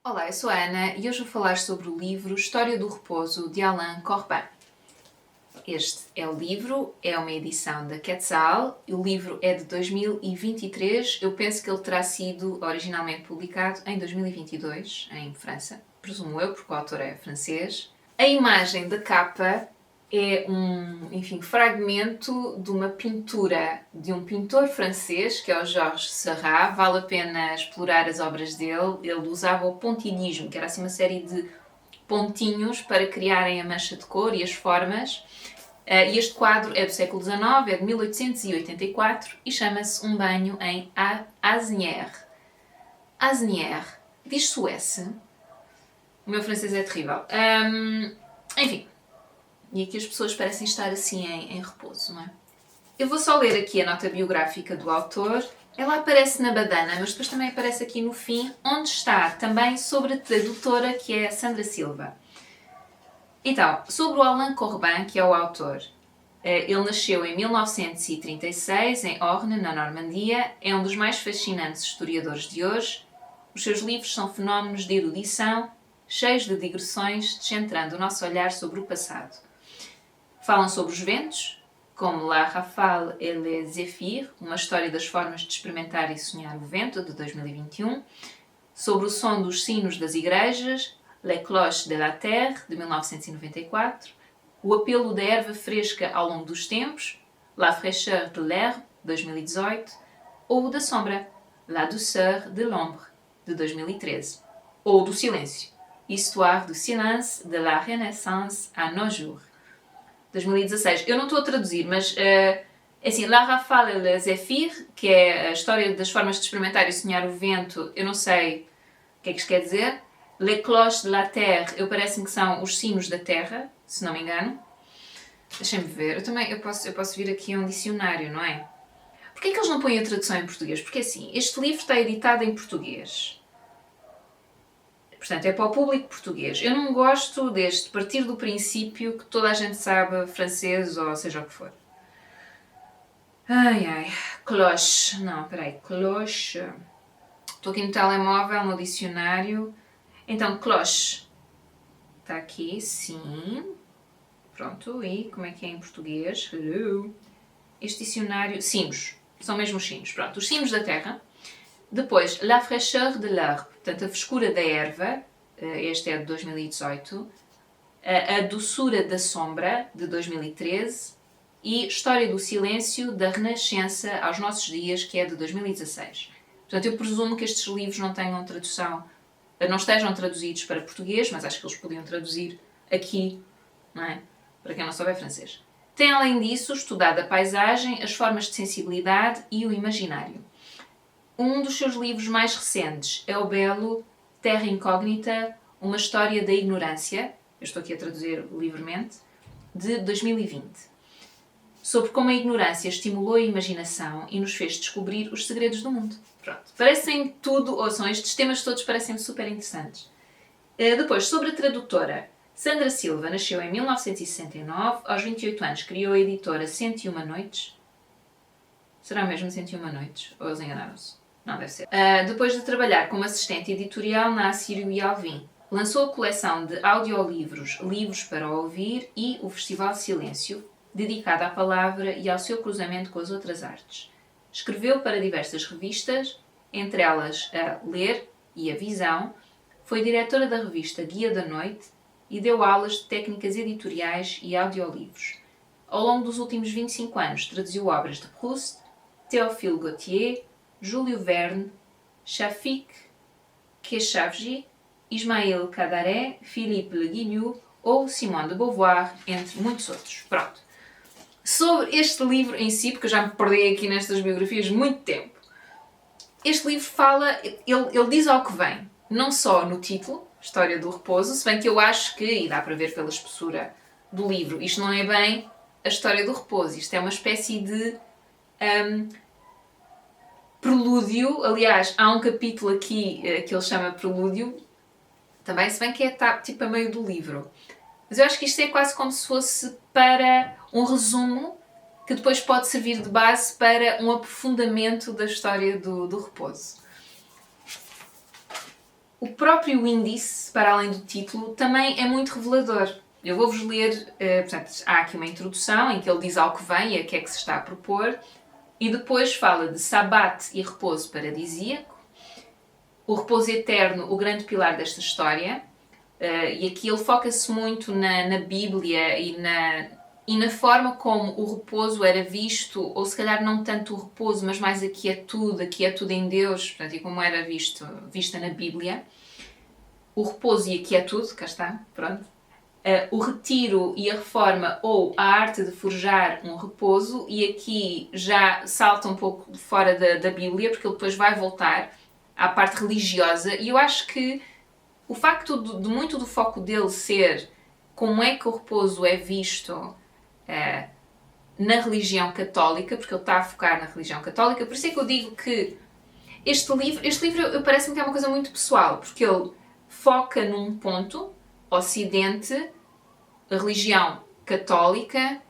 Olá, eu sou a Ana e hoje vou falar sobre o livro História do Repouso, de Alain Corbin. Este é o livro, é uma edição da Quetzal, o livro é de 2023, eu penso que ele terá sido originalmente publicado em 2022, em França, presumo eu, porque o autor é francês. A imagem da capa é fragmento de uma pintura de um pintor francês, que é o Georges Seurat. Vale a pena explorar as obras dele. Ele usava o pontilhismo, que era assim uma série de pontinhos para criarem a mancha de cor e as formas. E este quadro é do século XIX, é de 1884 e chama-se Um Banho em Asnières. Asnières. Diz Suécia. O meu francês é terrível. Enfim. E aqui as pessoas parecem estar assim em repouso, não é? Eu vou só ler aqui a nota biográfica do autor. Ela aparece na badana, mas depois também aparece aqui no fim, onde está também sobre a tradutora, que é a Sandra Silva. Então, sobre o Alain Corbin, que é o autor. Ele nasceu em 1936, em Orne, na Normandia. É um dos mais fascinantes historiadores de hoje. Os seus livros são fenómenos de erudição, cheios de digressões, descentrando o nosso olhar sobre o passado. Falam sobre os ventos, como La Rafale et les Zéphyrs, uma história das formas de experimentar e sonhar o vento, de 2021, sobre o som dos sinos das igrejas, Les Cloches de la Terre, de 1994, o apelo da erva fresca ao longo dos tempos, La Fraîcheur de l'herbe, 2018, ou o da sombra, La Douceur de l'ombre, de 2013, ou do silêncio, Histoire du silence de la Renaissance à nos jours, 2016. Eu não estou a traduzir, mas assim, La Rafale et les Zéphyrs, que é a história das formas de experimentar e sonhar o vento, eu não sei o que é que isto quer dizer. Les Cloches de la Terre, parece-me que são os sinos da terra, se não me engano. Deixem-me ver. Eu posso vir aqui a um dicionário, não é? Porquê é que eles não põem a tradução em português? Porque assim, este livro está editado em português. Portanto, é para o público português. Eu não gosto deste partir do princípio que toda a gente sabe francês ou seja o que for. Cloche. Não, peraí. Cloche. Estou aqui no telemóvel, no dicionário. Então, cloche. Está aqui, sim. Pronto, e como é que é em português? Hello. Este dicionário... Sinos. São mesmo os sinos. Pronto, os sinos da terra. Depois, La Fraîcheur de l'herbe, portanto, a frescura da erva, este é de 2018, a doçura da sombra, de 2013, e História do silêncio, da Renascença aos nossos dias, que é de 2016. Portanto, eu presumo que estes livros não tenham tradução, não estejam traduzidos para português, mas acho que eles podiam traduzir aqui, não é? Para quem não souber francês. Tem, além disso, estudado a paisagem, as formas de sensibilidade e o imaginário. Um dos seus livros mais recentes é o belo Terra Incógnita, uma história da ignorância, eu estou aqui a traduzir livremente, de 2020, sobre como a ignorância estimulou a imaginação e nos fez descobrir os segredos do mundo. Pronto, parecem tudo, ouçam, estes temas todos parecem super interessantes. Depois, sobre a tradutora, Sandra Silva nasceu em 1969, aos 28 anos criou a editora 101 Noites. Será mesmo 101 Noites? Ou eles enganaram-se? Não, deve ser. Depois de trabalhar como assistente editorial na Assírio e Alvim, lançou a coleção de audiolivros Livros para Ouvir e o Festival Silêncio, dedicado à palavra e ao seu cruzamento com as outras artes. Escreveu para diversas revistas, entre elas a Ler e a Visão, foi diretora da revista Guia da Noite e deu aulas de técnicas editoriais e audiolivros. Ao longo dos últimos 25 anos traduziu obras de Proust, Théophile Gautier, Júlio Verne, Shafik Kechavarji, Ismail Kadare, Philippe Le Guignou ou Simone de Beauvoir, entre muitos outros. Pronto. Sobre este livro em si, porque eu já me perdi aqui nestas biografias muito tempo, este livro fala, ele diz ao que vem, não só no título, História do Repouso, se bem que eu acho que, e dá para ver pela espessura do livro, isto não é bem a História do Repouso, isto é uma espécie de prelúdio. Aliás, há um capítulo aqui que ele chama Prelúdio, também, se bem que está tipo a meio do livro. Mas eu acho que isto é quase como se fosse para um resumo que depois pode servir de base para um aprofundamento da história do repouso. O próprio índice, para além do título, também é muito revelador. Eu vou-vos ler, portanto, há aqui uma introdução em que ele diz ao que vem e a que é que se está a propor, e depois fala de Sabbat e repouso paradisíaco, o repouso eterno, o grande pilar desta história, e aqui ele foca-se muito na Bíblia e na forma como o repouso era visto, ou se calhar não tanto o repouso, mas mais a quietude em Deus, portanto, e como era vista na Bíblia. O repouso e a quietude, cá está, pronto. O retiro e a reforma, ou a arte de forjar um repouso, e aqui já salta um pouco fora da Bíblia, porque ele depois vai voltar à parte religiosa, e eu acho que o facto de muito do foco dele ser como é que o repouso é visto na religião católica, porque ele está a focar na religião católica, por isso é que eu digo que este livro parece-me que é uma coisa muito pessoal, porque ele foca num ponto, Ocidente, a religião católica,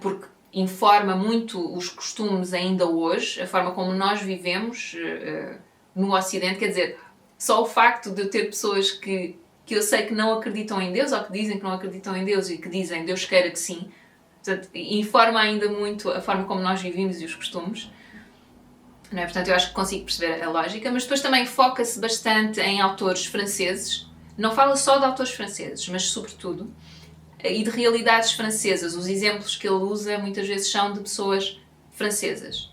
porque informa muito os costumes ainda hoje, a forma como nós vivemos no Ocidente, quer dizer, só o facto de eu ter pessoas que eu sei que não acreditam em Deus, ou que dizem que não acreditam em Deus e que dizem Deus queira que sim, portanto, informa ainda muito a forma como nós vivemos e os costumes. Não é? Portanto, eu acho que consigo perceber a lógica, mas depois também foca-se bastante em autores franceses, não fala só de autores franceses, mas sobretudo, e de realidades francesas. Os exemplos que ele usa muitas vezes são de pessoas francesas.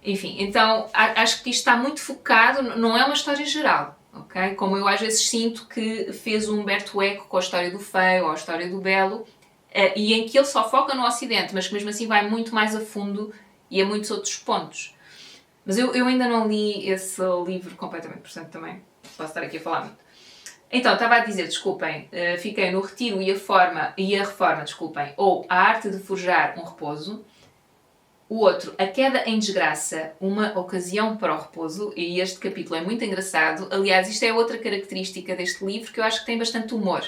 Enfim, então acho que isto está muito focado, não é uma história geral, ok? Como eu às vezes sinto que fez o Humberto Eco com a história do feio ou a história do belo, e em que ele só foca no Ocidente, mas que mesmo assim vai muito mais a fundo e a muitos outros pontos. Mas eu ainda não li esse livro completamente, portanto também posso estar aqui a falar muito. Então, estava a dizer, desculpem, fiquei no retiro e a reforma, desculpem, ou a arte de forjar um repouso. O outro, a queda em desgraça, uma ocasião para o repouso, e este capítulo é muito engraçado. Aliás, isto é outra característica deste livro que eu acho que tem bastante humor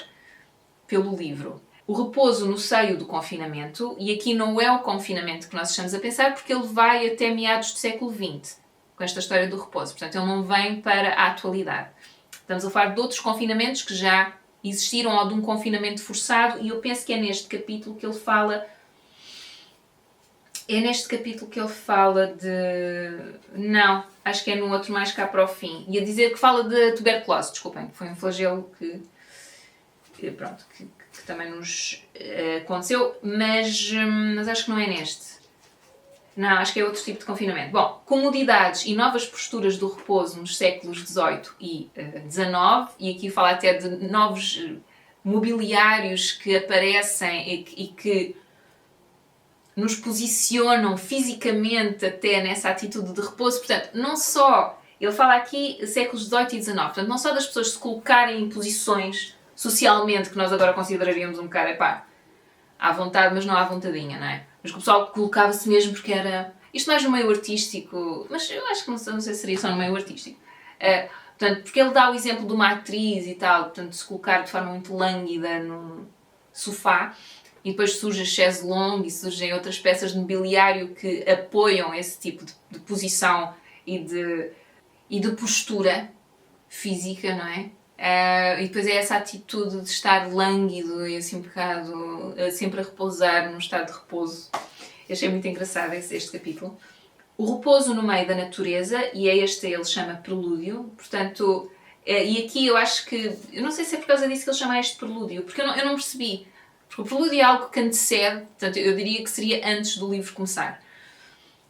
pelo livro. O repouso no seio do confinamento, e aqui não é o confinamento que nós estamos a pensar, porque ele vai até meados do século XX, com esta história do repouso. Portanto, ele não vem para a atualidade. Estamos a falar de outros confinamentos que já existiram, ou de um confinamento forçado, e eu penso que é neste capítulo que ele fala... É neste capítulo que ele fala de... Não, acho que é no outro mais cá para o fim. Ia dizer que fala de tuberculose, desculpem, foi um flagelo que também nos aconteceu, mas acho que não é neste. Não, acho que é outro tipo de confinamento. Bom, comodidades e novas posturas do repouso nos séculos XVIII e XIX, e aqui fala até de novos mobiliários que aparecem e que nos posicionam fisicamente até nessa atitude de repouso. Portanto, não só, ele fala aqui séculos XVIII e XIX, portanto, não só das pessoas se colocarem em posições socialmente que nós agora consideraríamos um bocado, à vontade, mas não à vontadinha, não é? Mas que o pessoal colocava-se mesmo porque era... Isto mais no meio artístico, mas eu acho que não sei se seria só no meio artístico. Portanto, porque ele dá o exemplo de uma atriz e tal, portanto, se colocar de forma muito lânguida num sofá, e depois surge a chaise longue e surgem outras peças de mobiliário que apoiam esse tipo de posição e de postura física, não é? E depois é essa atitude de estar lânguido e assim um bocado sempre a repousar num estado de repouso. Eu achei muito engraçado este capítulo. O repouso no meio da natureza, e é este ele chama prelúdio, portanto, e aqui eu acho que, eu não sei se é por causa disso que ele chama este prelúdio, porque eu não percebi, porque o prelúdio é algo que antecede, portanto eu diria que seria antes do livro começar.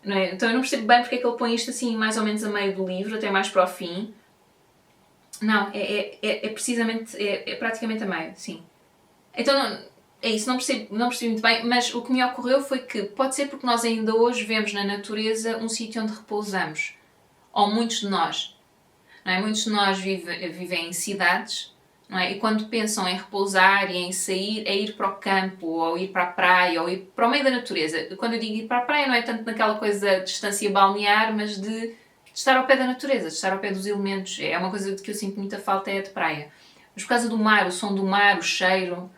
Não é? Então eu não percebo bem porque é que ele põe isto assim mais ou menos a meio do livro, até mais para o fim. Não, é precisamente, é praticamente a meio, sim. Então, é isso, não percebi muito bem, mas o que me ocorreu foi que pode ser porque nós ainda hoje vemos na natureza um sítio onde repousamos. Ou muitos de nós. Não é? Muitos de nós vivem em cidades, não é? E quando pensam em repousar e em sair, é ir para o campo, ou ir para a praia, ou ir para o meio da natureza. Quando eu digo ir para a praia, não é tanto naquela coisa de distância balnear, mas de estar ao pé da natureza, de estar ao pé dos elementos. É uma coisa de que eu sinto muita falta, é a de praia. Mas por causa do mar, o som do mar, o cheiro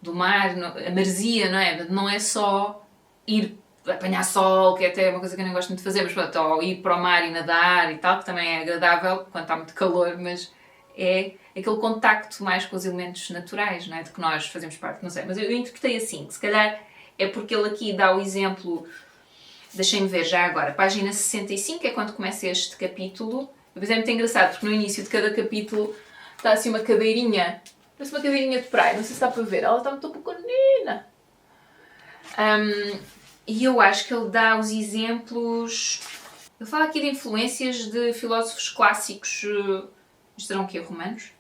do mar, a maresia, não é? Não é só ir apanhar sol, que é até uma coisa que eu nem gosto muito de fazer, mas pronto, ou ir para o mar e nadar e tal, que também é agradável quando está muito calor, mas é aquele contacto mais com os elementos naturais, não é? De que nós fazemos parte, não sei. Mas eu interpretei assim, que se calhar é porque ele aqui dá o exemplo, deixem-me ver já agora, página 65 é quando começa este capítulo. Depois é muito engraçado, porque no início de cada capítulo está assim uma cadeirinha, parece uma cadeirinha de praia, não sei se dá para ver, ela está muito pequenina. E eu acho que ele dá os exemplos... Ele fala aqui de influências de filósofos clássicos, isto serão o quê? Romanos?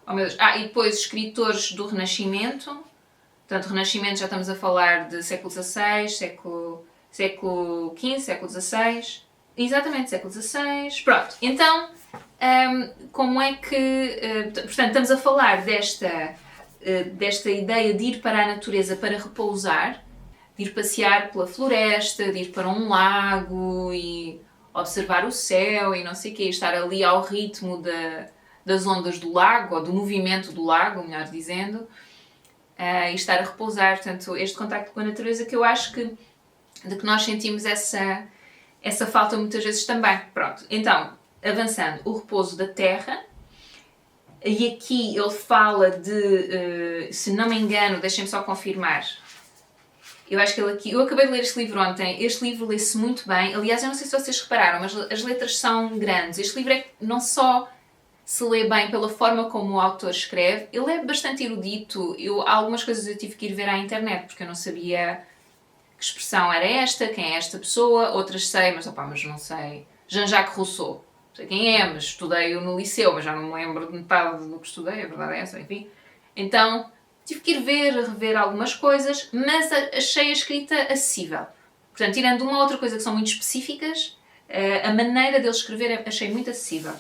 Oh meu Deus. E depois escritores do Renascimento. Portanto, Renascimento já estamos a falar de século XVI, século XV, século XVI. Exatamente, século XVI. Pronto, então, como é que... portanto, estamos a falar desta ideia de ir para a natureza para repousar, de ir passear pela floresta, de ir para um lago e observar o céu e não sei o quê, estar ali ao ritmo das ondas do lago, ou do movimento do lago, melhor dizendo, e estar a repousar. Portanto, este contacto com a natureza que eu acho que nós sentimos essa falta muitas vezes também. Pronto, então, avançando, o repouso da terra. E aqui ele fala de, se não me engano, deixem-me só confirmar, eu acho que ele aqui... Eu acabei de ler este livro ontem. Este livro lê-se muito bem. Aliás, eu não sei se vocês repararam, mas as letras são grandes. Este livro não só se lê bem pela forma como o autor escreve, ele é bastante erudito. Algumas coisas eu tive que ir ver à internet, porque eu não sabia que expressão era esta, quem é esta pessoa. Outras sei, mas não sei. Jean-Jacques Rousseau. Não sei quem é, mas estudei-o no liceu, mas já não me lembro de metade do que estudei, a verdade é essa, enfim. Então... tive que ir rever algumas coisas, mas achei a escrita acessível. Portanto, tirando uma ou outra coisa que são muito específicas, a maneira dele escrever achei muito acessível.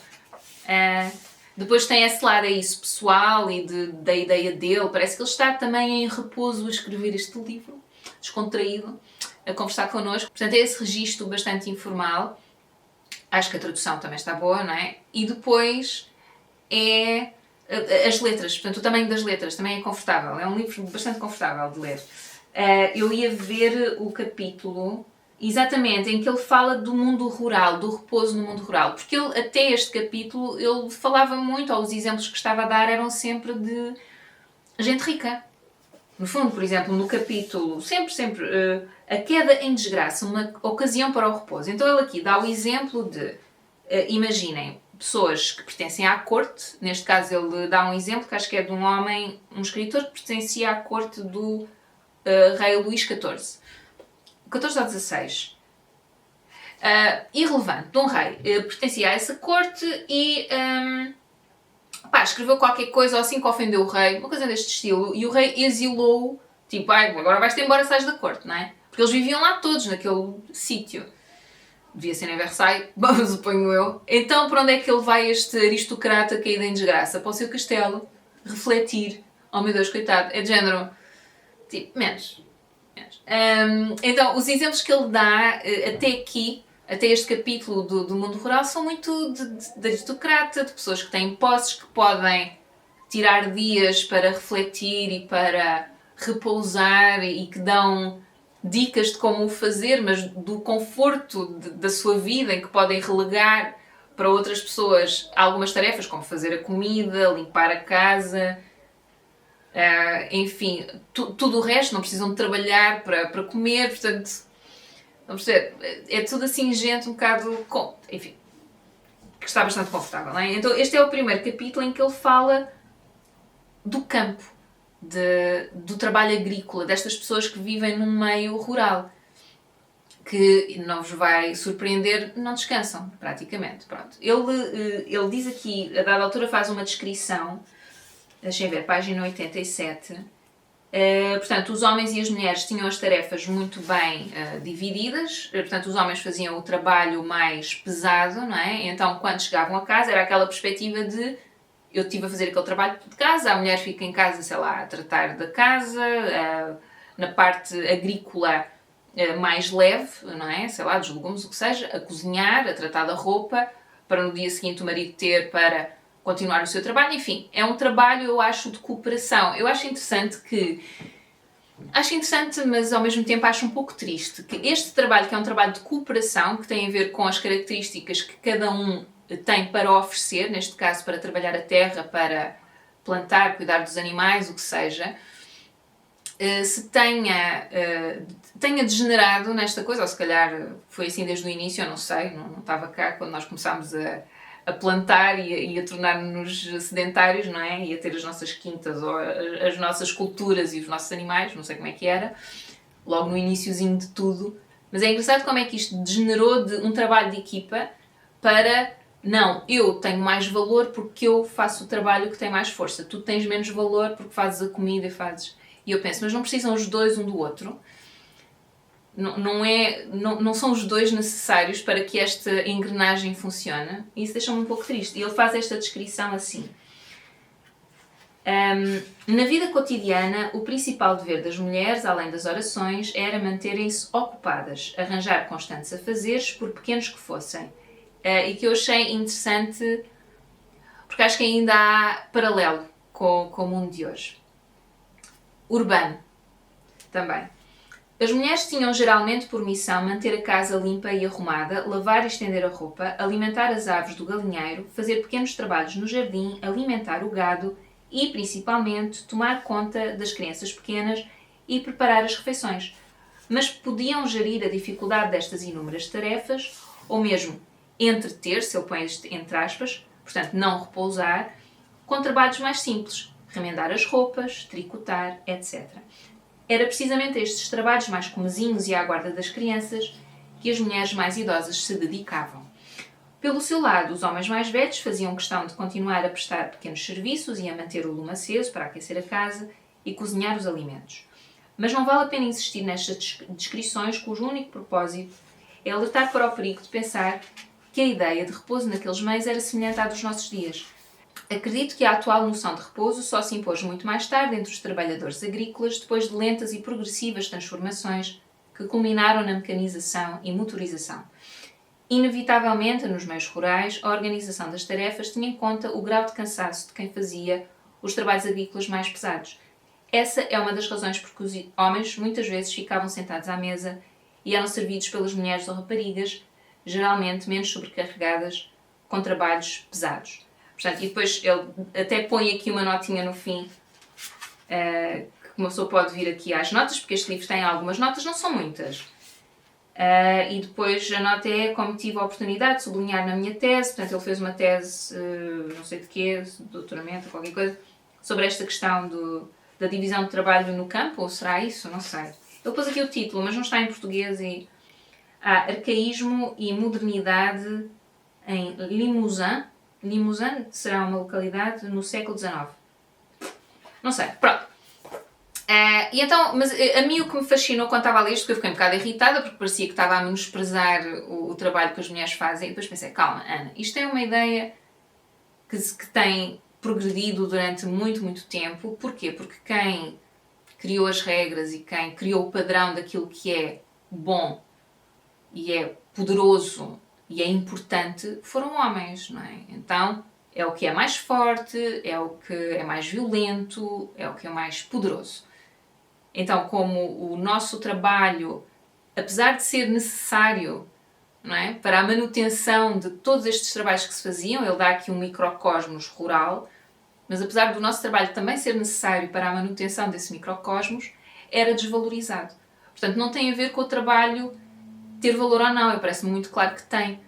Depois tem esse lado isso pessoal e da ideia dele. Parece que ele está também em repouso a escrever este livro, descontraído, a conversar connosco. Portanto, é esse registro bastante informal. Acho que a tradução também está boa, não é? E depois é... as letras, portanto o tamanho das letras também é confortável, é um livro bastante confortável de ler. Eu ia ver o capítulo exatamente em que ele fala do mundo rural, do repouso no mundo rural, porque ele, até este capítulo ele falava muito, ou os exemplos que estava a dar eram sempre de gente rica. No fundo, por exemplo, no capítulo, sempre, a queda em desgraça, uma ocasião para o repouso. Então ele aqui dá o exemplo de, imaginem, pessoas que pertencem à corte. Neste caso ele dá um exemplo que acho que é de um homem, um escritor que pertencia à corte do rei Luís XIV. 14 ou 16. Irrelevante, de um rei. Pertencia a essa corte e escreveu qualquer coisa ou assim que ofendeu o rei, uma coisa deste estilo, e o rei exilou-o, tipo, agora vais-te embora, sais da corte, não é? Porque eles viviam lá todos, naquele sítio. Devia ser em Versailles, suponho eu. Então, para onde é que ele vai, este aristocrata caído em desgraça? Para o seu castelo, refletir. Oh meu Deus, coitado, é de género. Tipo, menos. Então, os exemplos que ele dá até aqui, até este capítulo do mundo rural, são muito de aristocrata, de pessoas que têm posses, que podem tirar dias para refletir e para repousar e que dão dicas de como o fazer, mas do conforto da sua vida, em que podem relegar para outras pessoas algumas tarefas, como fazer a comida, limpar a casa, enfim, tudo o resto, não precisam de trabalhar para comer, portanto, vamos dizer, é tudo assim gente um bocado, enfim, que está bastante confortável, não é? Então este é o primeiro capítulo em que ele fala do campo, do trabalho agrícola, destas pessoas que vivem num meio rural, que não vos vai surpreender, não descansam, praticamente. Pronto. Ele diz aqui, a dada altura faz uma descrição, deixem ver, página 87, portanto, os homens e as mulheres tinham as tarefas muito bem divididas, portanto, os homens faziam o trabalho mais pesado, não é? Então, quando chegavam a casa, era aquela perspectiva de eu estive a fazer aquele trabalho de casa, a mulher fica em casa, sei lá, a tratar da casa, na parte agrícola mais leve, não é? Sei lá, dos legumes, o que seja, a cozinhar, a tratar da roupa, para no dia seguinte o marido ter para continuar o seu trabalho. Enfim, é um trabalho, eu acho, de cooperação. Eu acho interessante que Acho interessante, mas ao mesmo tempo acho um pouco triste que este trabalho, que é um trabalho de cooperação, que tem a ver com as características que cada um tem para oferecer, neste caso para trabalhar a terra, para plantar, cuidar dos animais, o que seja, se tenha degenerado nesta coisa, ou se calhar foi assim desde o início, eu não sei, não estava cá quando nós começámos a plantar e a tornar-nos sedentários, não é? E a ter as nossas quintas ou as nossas culturas e os nossos animais, não sei como é que era, logo no iniciozinho de tudo. Mas é engraçado como é que isto degenerou de um trabalho de equipa para, não, eu tenho mais valor porque eu faço o trabalho que tem mais força, tu tens menos valor porque fazes a comida e fazes... E eu penso, mas não precisam os dois um do outro? Não são os dois necessários para que esta engrenagem funcione? E isso deixa-me um pouco triste. E ele faz esta descrição assim. Na vida cotidiana, o principal dever das mulheres, além das orações, era manterem-se ocupadas, arranjar constantes afazeres, por pequenos que fossem. E que eu achei interessante, porque acho que ainda há paralelo com o mundo de hoje. Urbano, também. As mulheres tinham geralmente por missão manter a casa limpa e arrumada, lavar e estender a roupa, alimentar as aves do galinheiro, fazer pequenos trabalhos no jardim, alimentar o gado e, principalmente, tomar conta das crianças pequenas e preparar as refeições. Mas podiam gerir a dificuldade destas inúmeras tarefas, ou mesmo entreter, se ele põe entre aspas, portanto não repousar, com trabalhos mais simples, remendar as roupas, tricotar, etc. Era precisamente a estes trabalhos mais comezinhos e à guarda das crianças que as mulheres mais idosas se dedicavam. Pelo seu lado, os homens mais velhos faziam questão de continuar a prestar pequenos serviços e a manter o lume aceso para aquecer a casa e cozinhar os alimentos. Mas não vale a pena insistir nestas descrições cujo único propósito é alertar para o perigo de pensar que a ideia de repouso naqueles meios era semelhante à dos nossos dias. Acredito que a atual noção de repouso só se impôs muito mais tarde entre os trabalhadores agrícolas, depois de lentas e progressivas transformações que culminaram na mecanização e motorização. Inevitavelmente, nos meios rurais, a organização das tarefas tinha em conta o grau de cansaço de quem fazia os trabalhos agrícolas mais pesados. Essa é uma das razões porque os homens muitas vezes ficavam sentados à mesa e eram servidos pelas mulheres ou raparigas, geralmente menos sobrecarregadas, com trabalhos pesados. Portanto, e depois ele até põe aqui uma notinha no fim, que uma pessoa pode vir aqui às notas, porque este livro tem algumas notas, não são muitas. E depois a nota é como tive a oportunidade de sublinhar na minha tese, portanto ele fez uma tese, não sei de quê, de doutoramento, qualquer coisa, sobre esta questão da divisão de trabalho no campo, ou será isso? Não sei. Ele pôs aqui o título, mas não está em português e... Arcaísmo e modernidade em Limousin. Limousin será uma localidade no século XIX. Não sei, pronto. E então, mas a mim o que me fascinou quando estava a ler isto, porque eu fiquei um bocado irritada, porque parecia que estava a menosprezar o trabalho que as mulheres fazem, e depois pensei, calma, Ana, isto é uma ideia que tem progredido durante muito, muito tempo. Porquê? Porque quem criou as regras e quem criou o padrão daquilo que é bom e é poderoso e é importante foram homens, não é? Então, é o que é mais forte, é o que é mais violento, é o que é mais poderoso. Então, como o nosso trabalho, apesar de ser necessário, não é, para a manutenção de todos estes trabalhos que se faziam, ele dá aqui um microcosmos rural, mas apesar do nosso trabalho também ser necessário para a manutenção desse microcosmos, era desvalorizado. Portanto, não tem a ver com o trabalho ter valor ou não, parece-me muito claro que tem.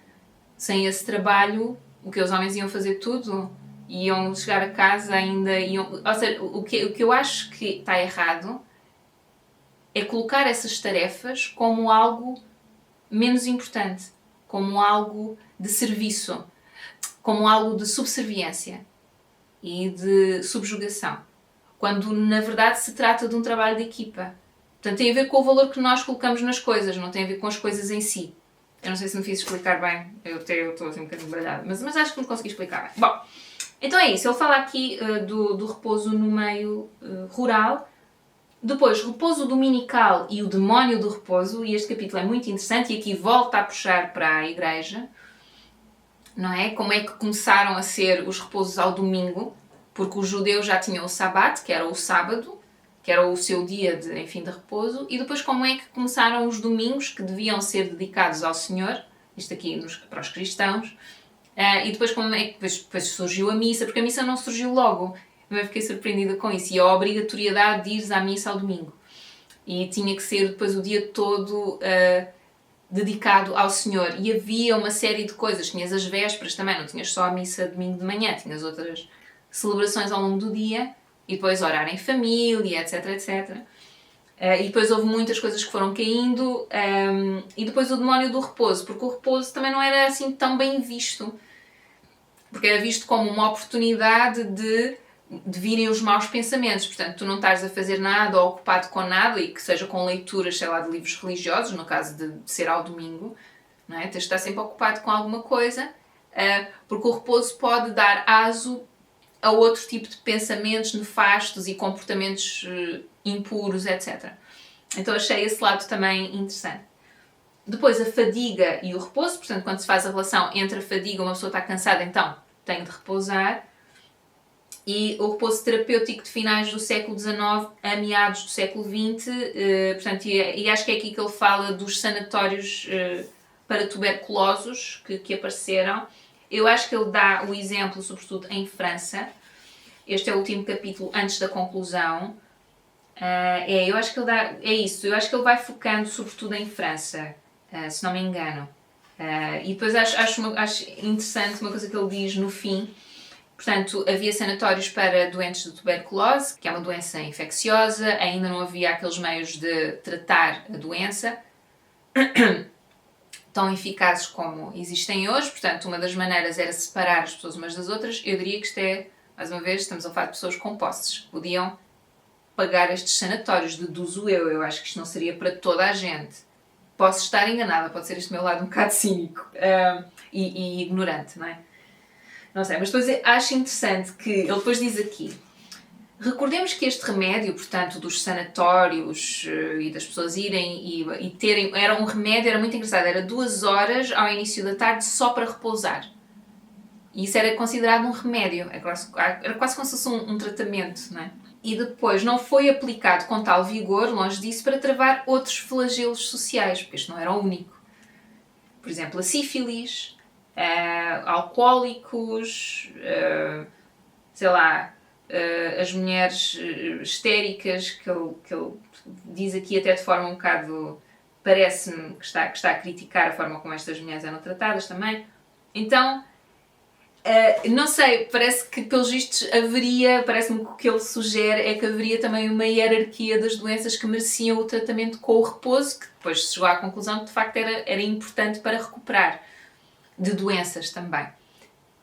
Sem esse trabalho, o que os homens iam fazer tudo, iam chegar a casa ainda, iam... Ou seja, o que eu acho que está errado é colocar essas tarefas como algo menos importante, como algo de serviço, como algo de subserviência e de subjugação, quando na verdade se trata de um trabalho de equipa. Portanto, tem a ver com o valor que nós colocamos nas coisas, não tem a ver com as coisas em si. Eu não sei se me fiz explicar bem, eu estou assim um bocadinho baralhada, mas acho que me consegui explicar bem. Bom, então é isso, ele fala aqui do repouso no meio rural. Depois, repouso dominical e o demónio do repouso, e este capítulo é muito interessante e aqui volta a puxar para a igreja, não é? Como é que começaram a ser os repousos ao domingo, porque os judeus já tinham o sabat, que era o sábado, que era o seu dia de, enfim, de repouso, e depois como é que começaram os domingos, que deviam ser dedicados ao Senhor, isto aqui para os cristãos, e depois como é que depois surgiu a missa, porque a missa não surgiu logo. Eu fiquei surpreendida com isso, e a obrigatoriedade de ires à missa ao domingo. E tinha que ser depois o dia todo dedicado ao Senhor. E havia uma série de coisas. Tinhas as vésperas também, não tinhas só a missa domingo de manhã, tinhas outras celebrações ao longo do dia, e depois orar em família, etc, etc. E depois houve muitas coisas que foram caindo, e depois o demónio do repouso, porque o repouso também não era assim tão bem visto, porque era visto como uma oportunidade de virem os maus pensamentos. Portanto, tu não estás a fazer nada ou ocupado com nada, e que seja com leituras, sei lá, de livros religiosos, no caso de ser ao domingo, não é? Tens de estar sempre ocupado com alguma coisa, porque o repouso pode dar aso a outro tipo de pensamentos nefastos e comportamentos impuros, etc. Então achei esse lado também interessante. Depois a fadiga e o repouso, portanto, quando se faz a relação entre a fadiga, uma pessoa está cansada, então tem de repousar, e o repouso terapêutico de finais do século XIX a meados do século XX, portanto, e acho que é aqui que ele fala dos sanatórios para tuberculosos que apareceram. Eu acho que ele dá o exemplo, sobretudo em França. Este é o último capítulo antes da conclusão. Eu acho que ele dá... É isso, eu acho que ele vai focando sobretudo em França, se não me engano. E depois acho interessante uma coisa que ele diz no fim. Portanto, havia sanatórios para doentes de tuberculose, que é uma doença infecciosa, ainda não havia aqueles meios de tratar a doença tão eficazes como existem hoje. Portanto, uma das maneiras era separar as pessoas umas das outras. Eu diria que isto é, mais uma vez, estamos a falar de pessoas com posses. Podiam pagar estes sanatórios, deduzo eu. Eu acho que isto não seria para toda a gente. Posso estar enganada, pode ser este meu lado um bocado cínico e ignorante, não é? Não sei, mas depois acho interessante que ele depois diz aqui: recordemos que este remédio, portanto, dos sanatórios e das pessoas irem e terem... Era um remédio, era muito engraçado, era 2 horas ao início da tarde só para repousar. E isso era considerado um remédio, era quase como se fosse um tratamento, não é? E depois não foi aplicado com tal vigor, longe disso, para travar outros flagelos sociais, porque este não era o único. Por exemplo, a sífilis, alcoólicos, sei lá, as mulheres histéricas, que ele diz aqui até de forma um bocado... Parece-me que está a criticar a forma como estas mulheres eram tratadas também. Então, não sei, parece que pelos vistos haveria, parece-me que o que ele sugere é que haveria também uma hierarquia das doenças que mereciam o tratamento com o repouso, que depois se chegou à conclusão que de facto era importante para recuperar de doenças também.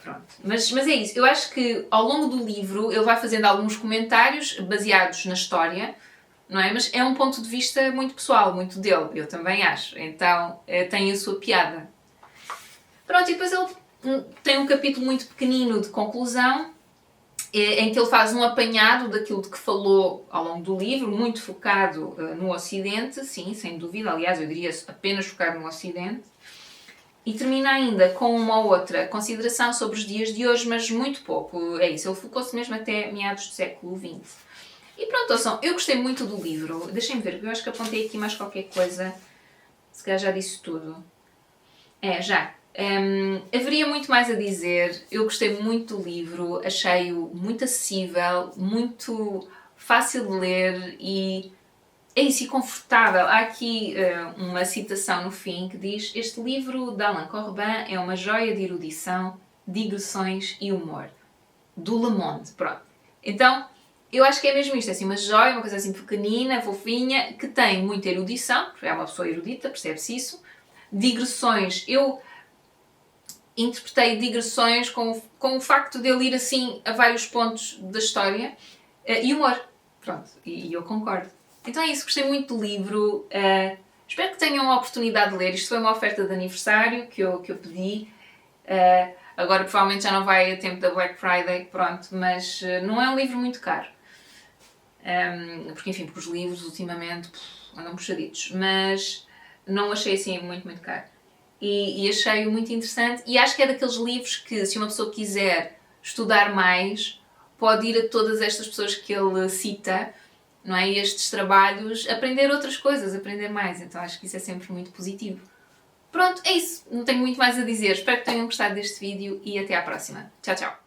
Pronto. Mas é isso, eu acho que ao longo do livro ele vai fazendo alguns comentários baseados na história, não é? Mas é um ponto de vista muito pessoal, muito dele, eu também acho. Então tem a sua piada. Pronto, e depois ele tem um capítulo muito pequenino de conclusão, em que ele faz um apanhado daquilo de que falou ao longo do livro, muito focado no Ocidente, sim, sem dúvida, aliás, eu diria apenas focado no Ocidente, e termina ainda com uma outra consideração sobre os dias de hoje, mas muito pouco, é isso, ele focou-se mesmo até meados do século XX. E pronto, ouçam, eu gostei muito do livro, deixem-me ver, porque eu acho que apontei aqui mais qualquer coisa, se calhar já disse tudo. Já. Haveria muito mais a dizer. Eu gostei muito do livro, achei-o muito acessível, muito fácil de ler e é isso, e confortável. Há aqui uma citação no fim que diz: este livro de Alain Corbin é uma joia de erudição, digressões e humor. Do Le Monde, pronto. Então, eu acho que é mesmo isto, assim, uma joia, uma coisa assim pequenina, fofinha, que tem muita erudição, porque é uma pessoa erudita, percebe-se isso. Digressões, eu interpretei digressões com o facto de ele ir assim a vários pontos da história, e humor, pronto, e eu concordo. Então é isso, gostei muito do livro, espero que tenham a oportunidade de ler. Isto foi uma oferta de aniversário que eu pedi, agora provavelmente já não vai a tempo da Black Friday, pronto, mas não é um livro muito caro, porque enfim, porque os livros ultimamente andam puxaditos, mas não achei assim muito, muito caro. E achei-o muito interessante, e acho que é daqueles livros que, se uma pessoa quiser estudar mais, pode ir a todas estas pessoas que ele cita, não é? Estes trabalhos, aprender outras coisas, aprender mais. Então acho que isso é sempre muito positivo. Pronto, é isso. Não tenho muito mais a dizer. Espero que tenham gostado deste vídeo e até à próxima. Tchau, tchau!